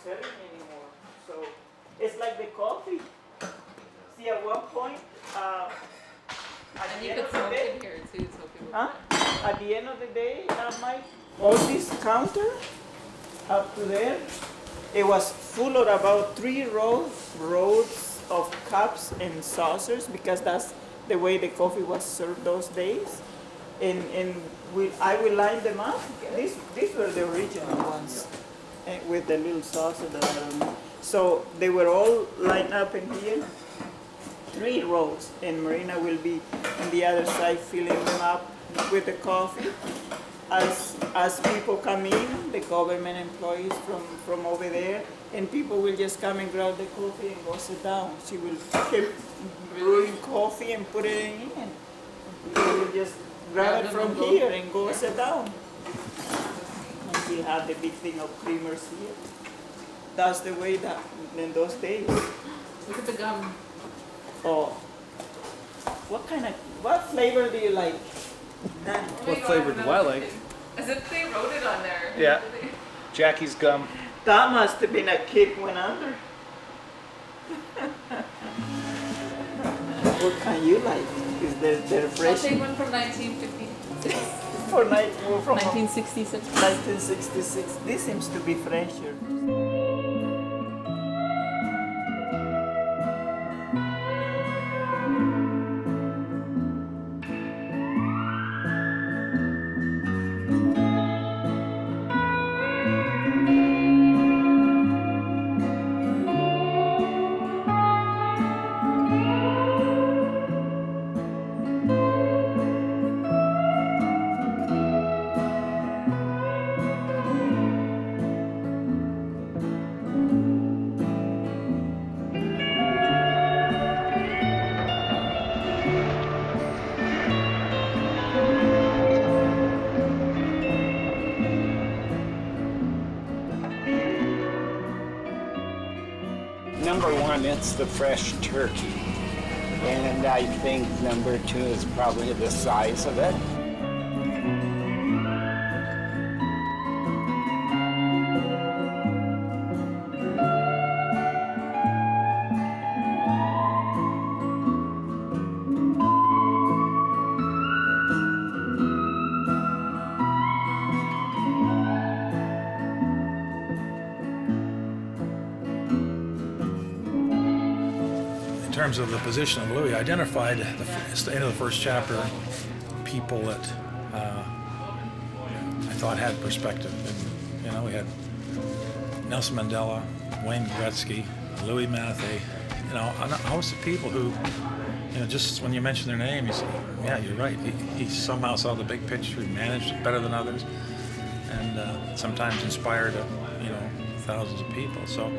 selling anymore. So it's like the coffee. See, at one point, at And the you end could of the smoke day, in here too, so people. at the end of the day, Mike, all this counter up to there, it was full of about 3 rows of cups and saucers because that's the way the coffee was served those days. And I will line them up. These were the original ones, with the little saucer that I don't know. So they were all lined up in here, 3 rows, and Marina will be on the other side filling them up with the coffee. As people come in, the government employees from over there, and people will just come and grab the coffee and go sit down. She will keep brewing coffee and put it in, and people will just grab it from here and go sit down. And we have the big thing of creamers here. That's the way that in those days. Look at the gum. Oh, what flavor do you like? None. What flavor do I like? As if they wrote it on there. Yeah. Jackie's gum. That must have been a kid went under. What kind you like? Is they're I'll fresh? take one from 1956. From 1966. 1966. This seems to be fresher. Number one, it's the fresh turkey. And I think number two is probably the size of it. In terms of the position of Louis, I identified at the end of the first chapter people that I thought had perspective. And, we had Nelson Mandela, Wayne Gretzky, Louis Mathey, a host of people who, just when you mention their name, you say, yeah, you're right. He somehow saw the big picture, he managed it better than others, and sometimes inspired, thousands of people. So.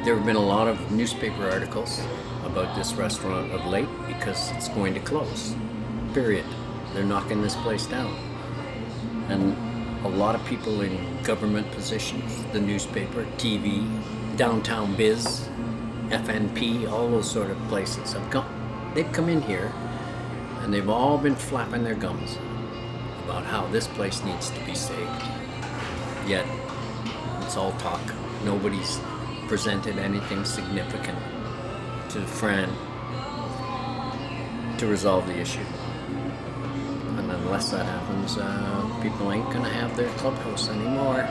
There have been a lot of newspaper articles about this restaurant of late because it's going to close. Period. They're knocking this place down. And a lot of people in government positions, the newspaper, TV, downtown biz, FNP, all those sort of places they've come in here and they've all been flapping their gums about how this place needs to be saved. Yet, it's all talk. Nobody's presented anything significant to Fran to resolve the issue. And unless that happens, people ain't gonna have their clubhouse anymore.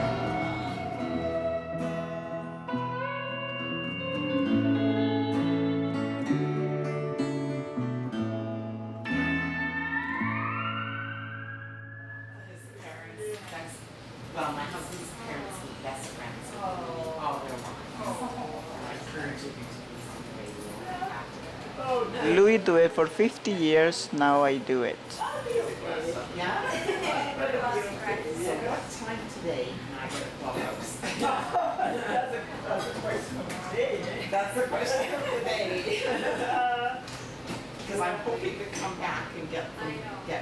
Well, my husband's parents were best friends all their lives. And I encourage you to be on the radio. Louis do it for 50 years, now I do it. Yeah? So what time today can I get a clubhouse? That's the question of the day, eh? That's the question of the day. Because I'm hoping to come back and get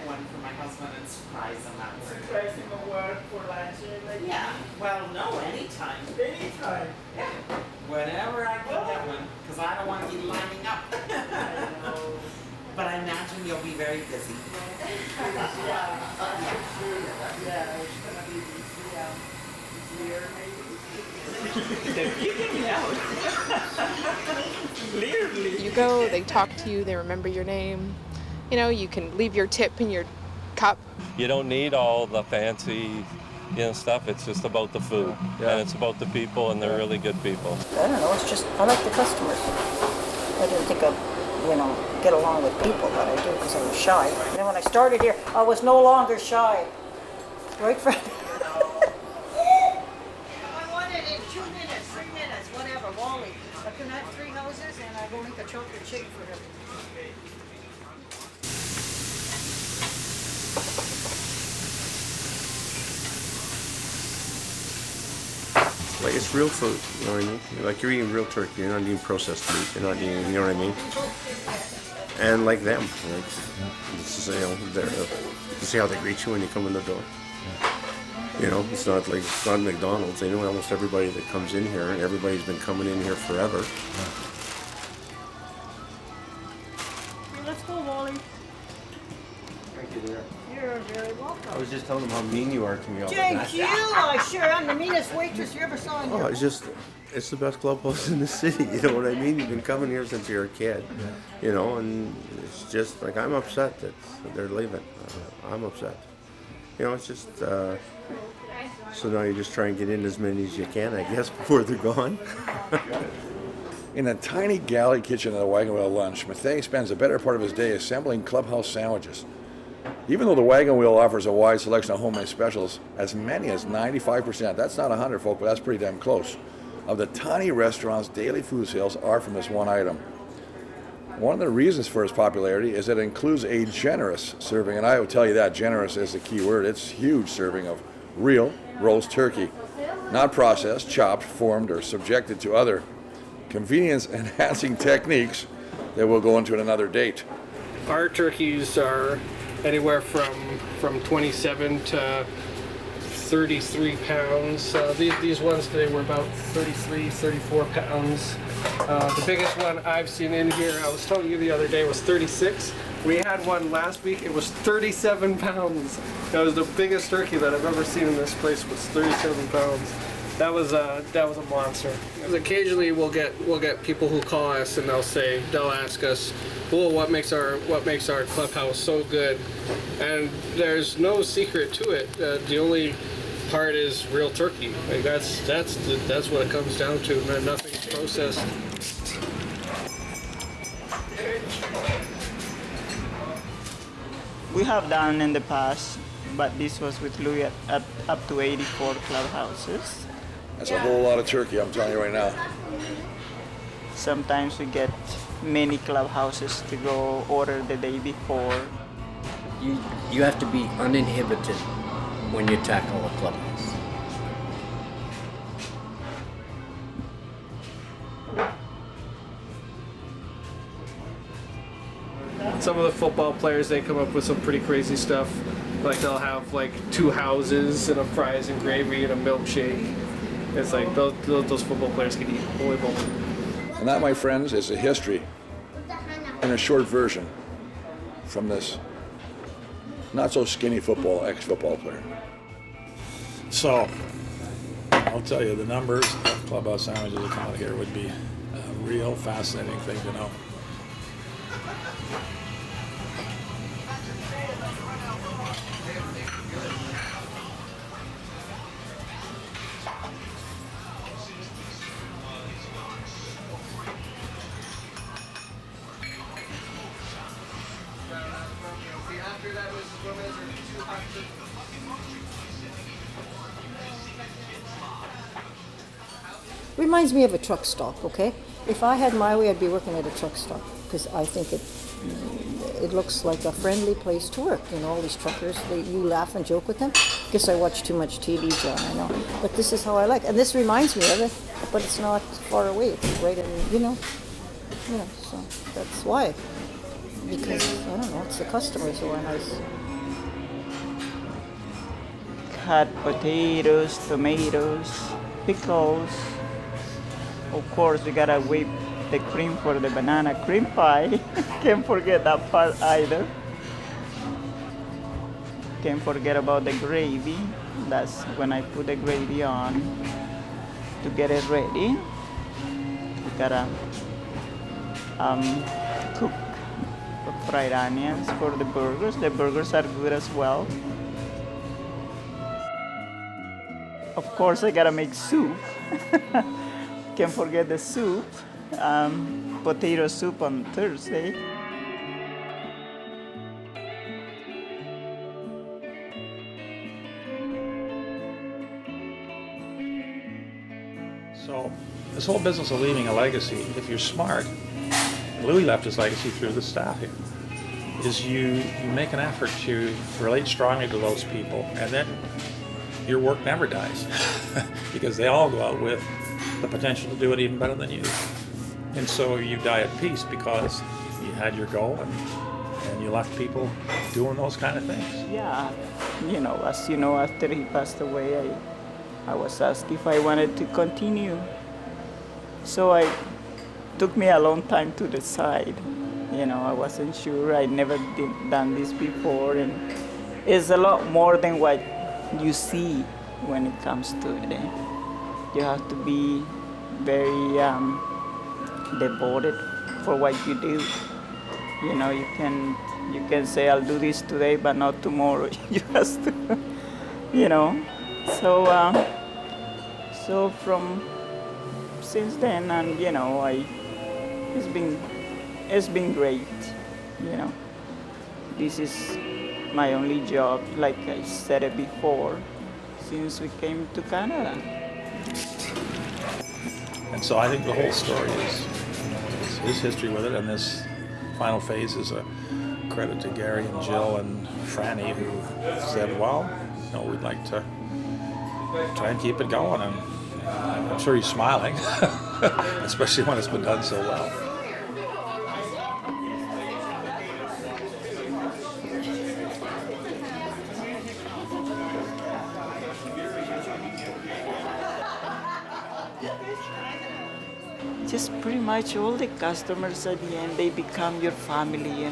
one for my husband and surprise him at work. Surprise him at work for lunch, like Yeah, well, no, anytime. anytime. Yeah, whenever I can get one, because I don't want to be lining up. I know. But I imagine you'll be very busy. Yeah, it's gonna be easier maybe. They're kicking me out. Clearly. You go, they talk to you, they remember your name. You know, you can leave your tip in your cup. You don't need all the fancy, stuff. It's just about the food, and it's about the people, and they're really good people. I don't know, it's just, I like the customers. I didn't think I'd, get along with people, but I do because I was shy. And then when I started here, I was no longer shy. Right, Fred? I want it in 2 minutes, 3 minutes, whatever, Wally. I can have 3 houses and I go make a chocolate shake for him. Like it's real food, you know what I mean? Like you're eating real turkey, you're not eating processed meat, you're not eating, you know what I mean? And like them, like, this is, you see how they greet you when you come in the door. It's not McDonald's. They know almost everybody that comes in here, and everybody's been coming in here forever. Let's go, Wally. Thank you, dear. You're very welcome. I was just telling them how mean you are to me all the time. Thank you. I sure am the meanest waitress you ever saw in Oh, here. it's the best clubhouse in the city, you know what I mean? You've been coming here since you're a kid, and it's just like, I'm upset that they're leaving. I'm upset. It's just, so now you just try and get in as many as you can, I guess, before they're gone. In a tiny galley kitchen at a Wagon Wheel lunch, Mattei spends the better part of his day assembling clubhouse sandwiches. Even though the Wagon Wheel offers a wide selection of homemade specials, as many as 95%, that's not 100 folk, but that's pretty damn close, of the tiny restaurant's daily food sales are from this one item. One of the reasons for its popularity is that it includes a generous serving, and I would tell you that, generous is the key word. It's a huge serving of real roast turkey, not processed, chopped, formed, or subjected to other convenience-enhancing techniques that we'll go into at another date. Our turkeys are anywhere from 27 to 33 pounds. These ones today were about 33, 34 pounds. The biggest one I've seen in here, I was telling you the other day, was 36. We had one last week, it was 37 pounds. That was the biggest turkey that I've ever seen in this place, was 37 pounds. That was a monster. Occasionally we'll get people who call us and they'll ask us, well, what makes our clubhouse so good? And there's no secret to it. The only part is real turkey. Like that's what it comes down to. Man, nothing's processed. We have done in the past, but this was with Louis at up to 84 clubhouses. That's a whole lot of turkey, I'm telling you right now. Sometimes we get many clubhouses to go order the day before. You have to be uninhibited when you tackle a clubhouse. Some of the football players, they come up with some pretty crazy stuff. Like they'll have like 2 houses and a fries and gravy and a milkshake. It's like those football players can eat. Holy moly. And that, my friends, is a history in a short version from this not so skinny ex-football player. So, I'll tell you, the numbers of clubhouse sandwiches that come out of here would be a real fascinating thing to know. Reminds me of a truck stop, okay? If I had my way, I'd be working at a truck stop because I think it looks like a friendly place to work. You know, all these truckers, you laugh and joke with them. Guess I watch too much TV, John, I know. But this is how I like, and this reminds me of it. But it's not far away. It's right in, you know. So that's why. Because I don't know, it's the customers who are nice. Cut potatoes, tomatoes, pickles. Of course, we gotta whip the cream for the banana cream pie. Can't forget that part either. Can't forget about the gravy. That's when I put the gravy on to get it ready. We gotta cook fried onions for the burgers. The burgers are good as well. Of course, I gotta make soup. Can't forget the soup. Potato soup on Thursday. So this whole business of leaving a legacy, if you're smart, Louis left his legacy through the staff here, is you make an effort to relate strongly to those people, and then your work never dies because they all go out with the potential to do it even better than you do. And so you die at peace because you had your goal and you left people doing those kind of things. Yeah, as you know, after he passed away, I was asked if I wanted to continue. So it took me a long time to decide. I wasn't sure. I never done this before, and it's a lot more than what you see when it comes to it. You have to be very devoted for what you do. You can say I'll do this today, but not tomorrow. You have to, So from since then, and it's been great. This is my only job, like I said it before, since we came to Canada. And so I think the whole story is his history with it, and this final phase is a credit to Gary and Jill and Franny, who said, well, we'd like to try and keep it going. And I'm sure he's smiling, especially when it's been done so well. Just pretty much all the customers at the end, they become your family,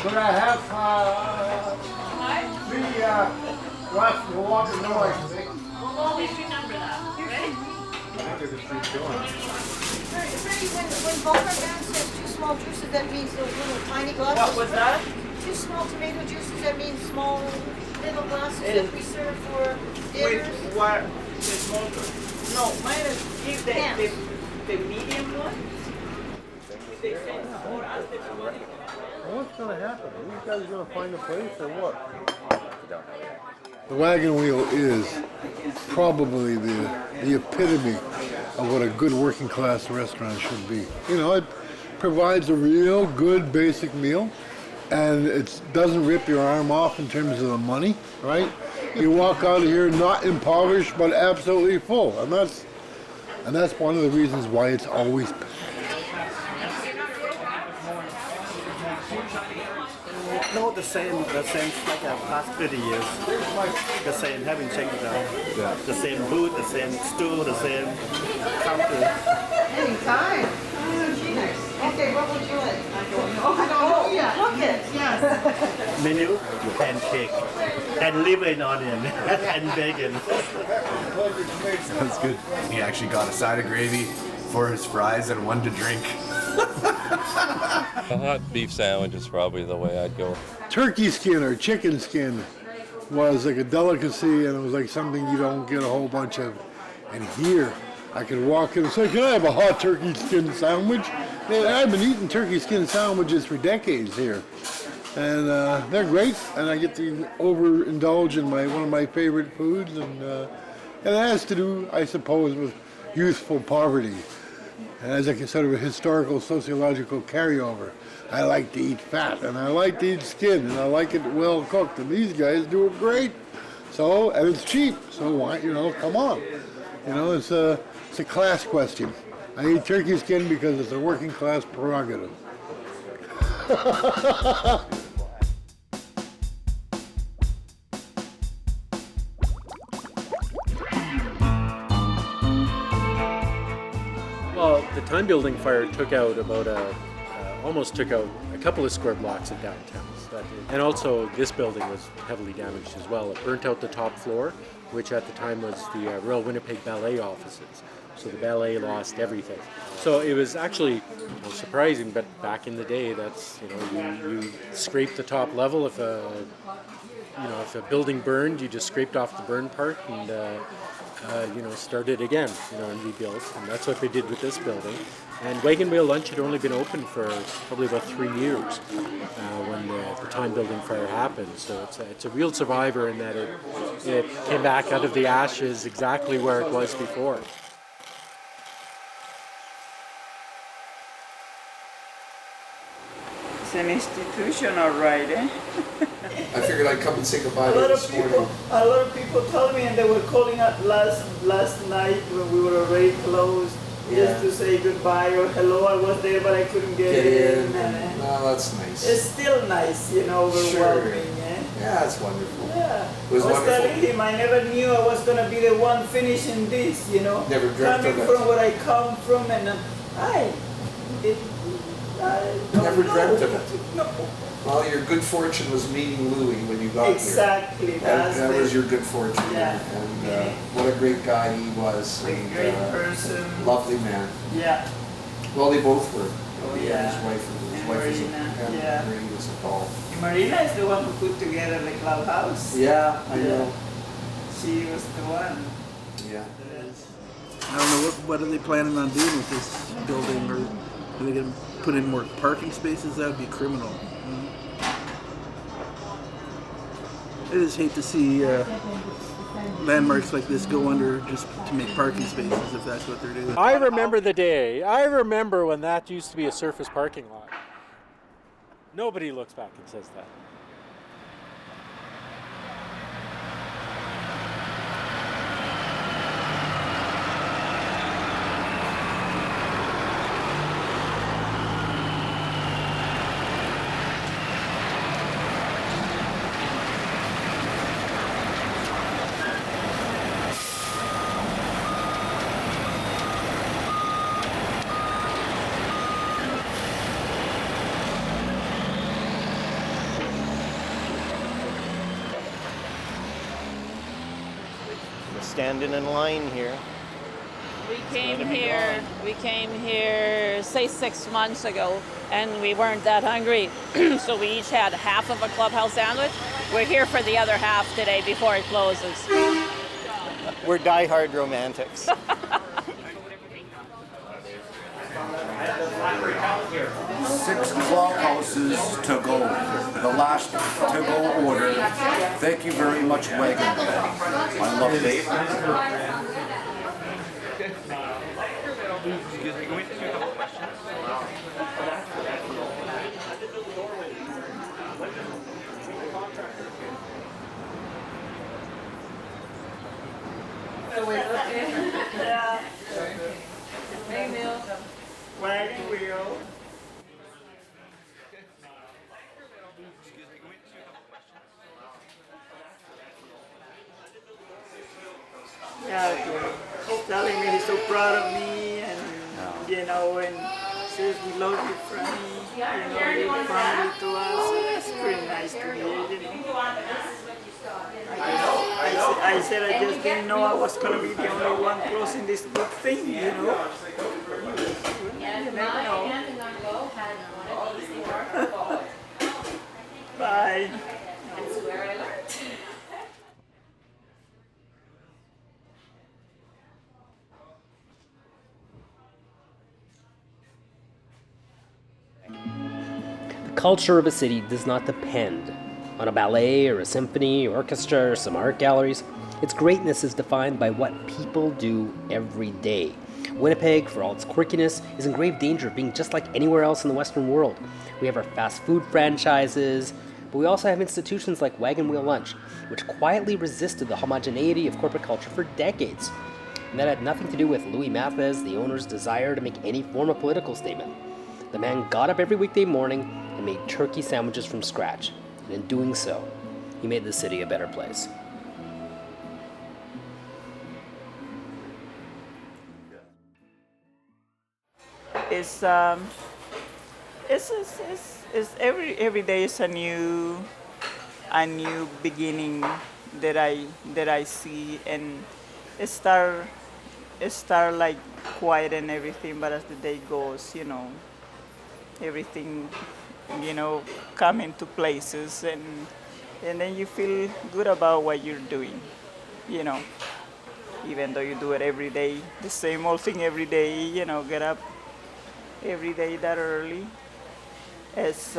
Could I have three glass of water noise? We'll always remember that. Ready? When Ballmer Brown says 2 small juices, that means those little tiny glasses. What was that? 2 small tomato juices, that means small little glasses that we serve for dinners. Wait, what? The small one? No, mine is the medium one. They send for us the medium. What's going to happen? Are you guys going to find a place or what? The Wagon Wheel is probably the epitome of what a good working class restaurant should be. It provides a real good basic meal, and it doesn't rip your arm off in terms of the money, right? You walk out of here not impoverished, but absolutely full, and that's one of the reasons why it's always. No, the same like past 30 years. The same, haven't changed at all. Yeah. The same booth, the same stool, the same counter. Anytime. Okay, what would you like? I don't know yet. Look it, yes. Menu, pancake, and liver and onion, and bacon. That's good. He actually got a side of gravy for his fries and one to drink. A hot beef sandwich is probably the way I'd go. Turkey skin or chicken skin was like a delicacy, and it was like something you don't get a whole bunch of. And here, I could walk in and say, can I have a hot turkey skin sandwich? Man, I've been eating turkey skin sandwiches for decades here. And they're great, and I get to overindulge in one of my favorite foods, and it has to do, I suppose, with youthful poverty. And as a sort of a historical, sociological carryover, I like to eat fat, and I like to eat skin, and I like it well cooked, and these guys do it great. So, and it's cheap, so why, come on. It's a class question. I eat turkey skin because it's a working class prerogative. Well, the time building fire took out almost took out a couple of square blocks of downtown. And also this building was heavily damaged as well. It burnt out the top floor, which at the time was the Royal Winnipeg Ballet offices. So the ballet lost everything. So it was actually surprising, but back in the day, that's, you scraped the top level. If a building burned, you just scraped off the burn part and started again, and rebuilt. And that's what they did with this building. And Wagon Wheel Lunch had only been open for probably about 3 years when the time building fire happened. So it's a real survivor in that it came back out of the ashes exactly where it was before. It's an institution, all right, eh? I figured I'd come and say goodbye to you this morning. A lot of people told me, and they were calling up last night when we were already closed, just to say goodbye or hello. I was there, but I couldn't get in. No, that's nice. It's still nice, overwhelming. Eh? Yeah, it's wonderful. Yeah. It was wonderful. Telling him I never knew I was going to be the one finishing this, Never dreamt coming of it. from where I come from, and I never dreamt of it. No. Well, your good fortune was meeting Louis when you got Exactly. here. That was your good fortune. Yeah. And what a great guy he was. A great person. Lovely man. Yeah. Well, they both were. Yeah. His wife was a doll. Marina is the one who put together the clubhouse. Yeah, I know. She was the one. Yeah. I don't know what are they planning on doing with this building, or are they going to put in more parking spaces? That would be criminal. I just hate to see landmarks like this go under just to make parking spaces, if that's what they're doing. I remember the day. I remember when that used to be a surface parking lot. Nobody looks back and says that. Standing in line here. We came here, say 6 months ago, and we weren't that hungry. So we each had half of a clubhouse sandwich. We're here for the other half today before it closes. We're diehard romantics. 6 clubhouses to go. The last to go order. Thank you very much, Wagon. I love it. Excuse me, can we ask you a couple questions? Yeah. Wagon wheel. Yeah, he's telling me he's so proud of me, and and says we love you, Franny. You're family to us. So that's pretty nice to hear. I said I just didn't know I was gonna be the only one closing this good thing, You never know. Bye. That's where I learned. culture of a city does not depend on a ballet or a symphony, orchestra, or some art galleries. Its greatness is defined by what people do every day. Winnipeg, for all its quirkiness, is in grave danger of being just like anywhere else in the Western world. We have our fast food franchises, but we also have institutions like Wagon Wheel Lunch, which quietly resisted the homogeneity of corporate culture for decades. And that had nothing to do with Louis Mathis, the owner's desire to make any form of political statement. The man got up every weekday morning and made turkey sandwiches from scratch. And in doing so, he made the city a better place. It's every day is a new beginning that I see, and it start like quiet and everything, but as the day goes, everything come into places, and then you feel good about what you're doing, even though you do it every day, the same old thing every day, get up every day that early. It's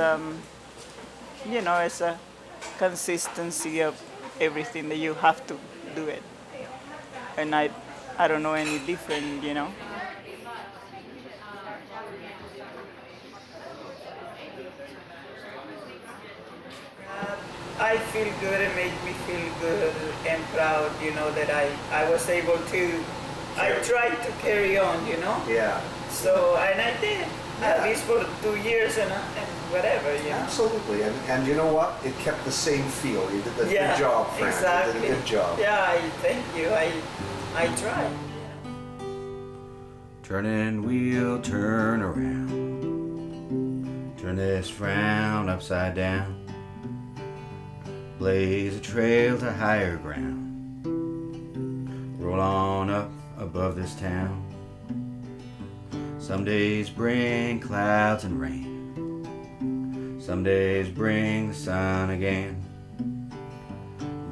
it's a consistency of everything that you have to do it, and I don't know any different, I feel good. It made me feel good and proud, that I was able to. I tried to carry on, Yeah. So, and I did, at least for 2 years and whatever, Absolutely, and you know what? It kept the same feel. You did the good job, Fran. Exactly. You did a good job. Yeah, thank you. I tried. Turning wheel, turn around. Turn this frown upside down. Blaze a trail to higher ground. Roll on up above this town. Some days bring clouds and rain. Some days bring the sun again.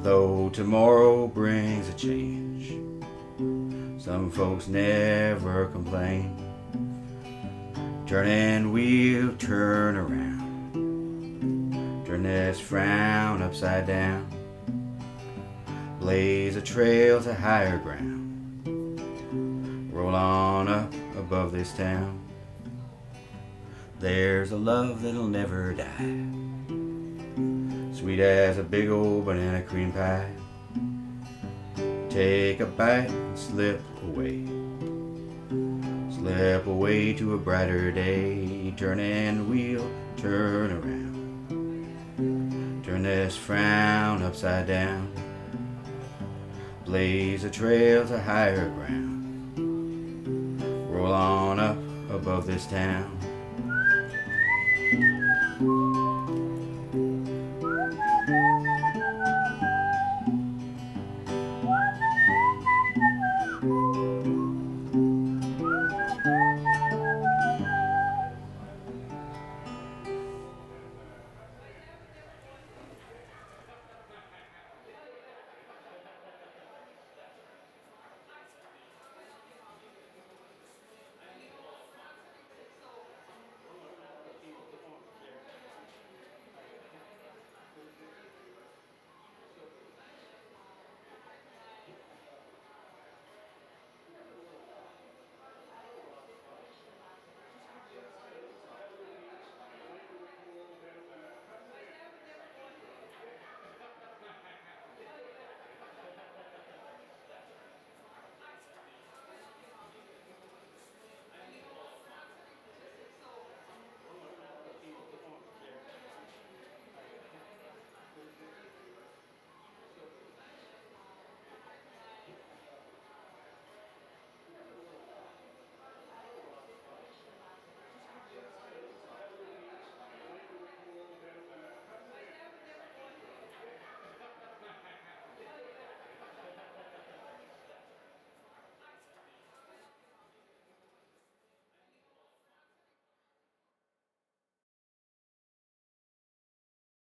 Though tomorrow brings a change, some folks never complain. Turning wheel, turn around. Turn this frown upside down. Blaze a trail to higher ground. Roll on up above this town. There's a love that'll never die, sweet as a big old banana cream pie. Take a bite and slip away. Slip away to a brighter day. Turn and wheel, turn around. Turn this frown upside down. Blaze a trail to higher ground. Roll on up above this town.